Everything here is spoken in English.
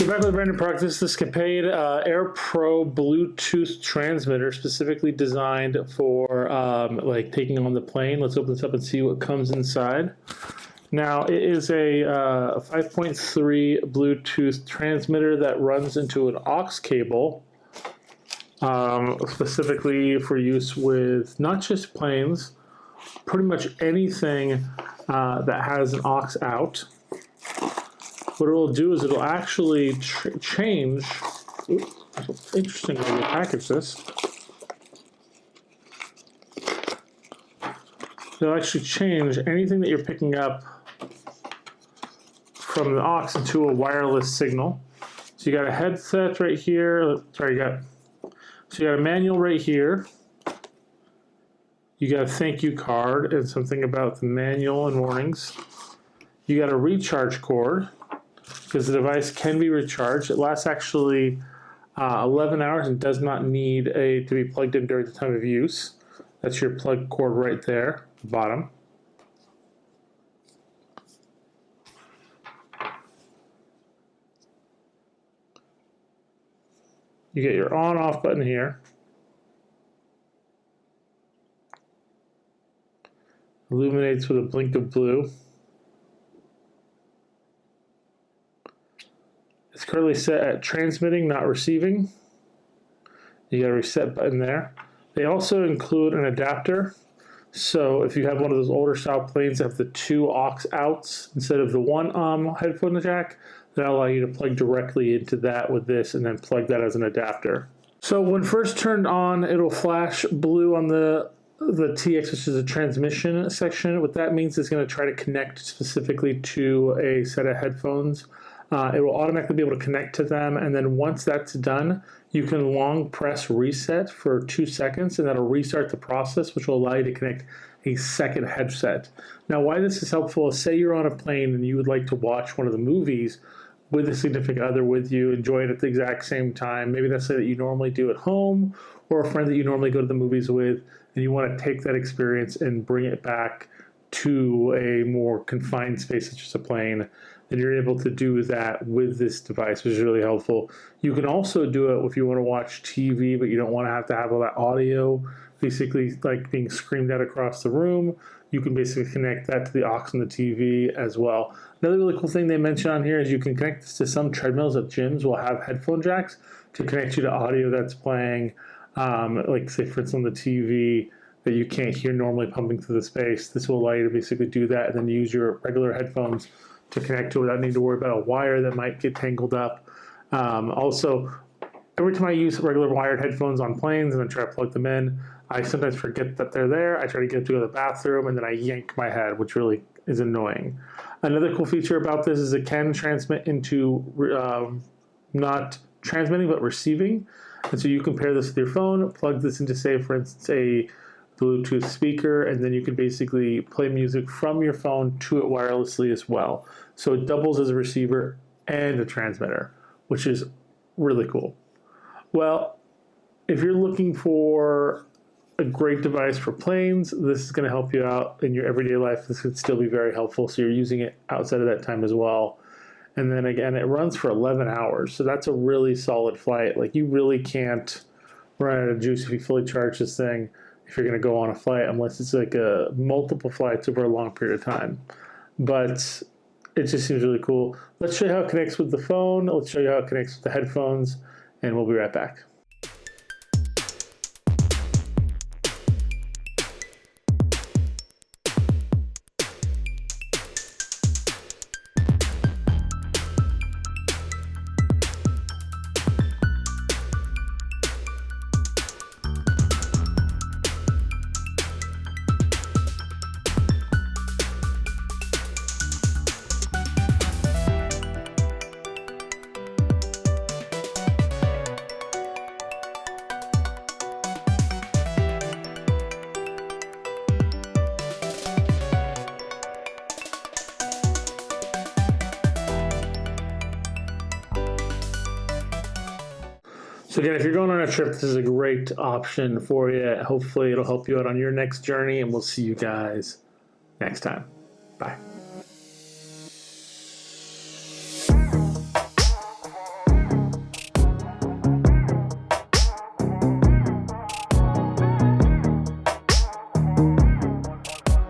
So back with a brand new product. This is the SCAPADE Air Pro Bluetooth transmitter, specifically designed for like taking on the plane. Let's open this up and see what comes inside. Now it is a 5.3 Bluetooth transmitter that runs into an aux cable, specifically for use with not just planes, pretty much anything that has an aux out. What it will do is it'll actually change. Interesting way to package this. It'll actually change anything that you're picking up from the aux into a wireless signal. So you got a headset right here. Sorry, you got a manual right here. You got a thank you card and something about the manual and warnings. You got a recharge cord, because the device can be recharged. It lasts actually 11 hours and does not need to be plugged in during the time of use. That's your plug cord right there, the bottom. You get your on-off button here. Illuminates with a blink of blue. It's currently set at transmitting, not receiving. You got a reset button there. They also include an adapter. So if you have one of those older style planes that have the two aux outs instead of the one headphone jack, that'll allow you to plug directly into that with this and then plug that as an adapter. So when first turned on, it'll flash blue on the TX, which is a transmission section. What that means is going to try to connect specifically to a set of headphones. It will automatically be able to connect to them, and then once that's done, you can long press reset for 2 seconds, and that'll restart the process, which will allow you to connect a second headset. Now, why this is helpful is, say you're on a plane and you would like to watch one of the movies with a significant other with you, enjoy it at the exact same time. Maybe that's something that you normally do at home, or a friend that you normally go to the movies with, and you want to take that experience and bring it back to a more confined space, such as a plane, and you're able to do that with this device, which is really helpful. You can also do it if you want to watch TV, but you don't want to have all that audio, basically like being screamed at across the room. You can basically connect that to the aux on the TV as well. Another really cool thing they mention on here is you can connect this to some treadmills at gyms will have headphone jacks to connect you to audio that's playing, like say for instance on the TV that you can't hear normally pumping through the space. This will allow you to basically do that and then use your regular headphones to connect to it without needing to worry about a wire that might get tangled up. Also, every time I use regular wired headphones on planes and I try to plug them in, I sometimes forget that they're there. I try to get to the bathroom and then I yank my head, which really is annoying. Another cool feature about this is it can transmit into not transmitting but receiving. And so you can pair this with your phone, plug this into, say, for instance, a Bluetooth speaker, and then you can basically play music from your phone to it wirelessly as well. So it doubles as a receiver and a transmitter, which is really cool. Well, if you're looking for a great device for planes, this is going to help you out in your everyday life. This could still be very helpful, so you're using it outside of that time as well. And then again, it runs for 11 hours, so that's a really solid flight. Like, you really can't run out of juice if you fully charge this thing if you're going to go on a flight, unless it's like multiple flights over a long period of time. But it just seems really cool. Let's show you how it connects with the phone. Let's show you how it connects with the headphones, and we'll be right back. So again, if you're going on a trip, this is a great option for you. Hopefully it'll help you out on your next journey, and we'll see you guys next time. Bye.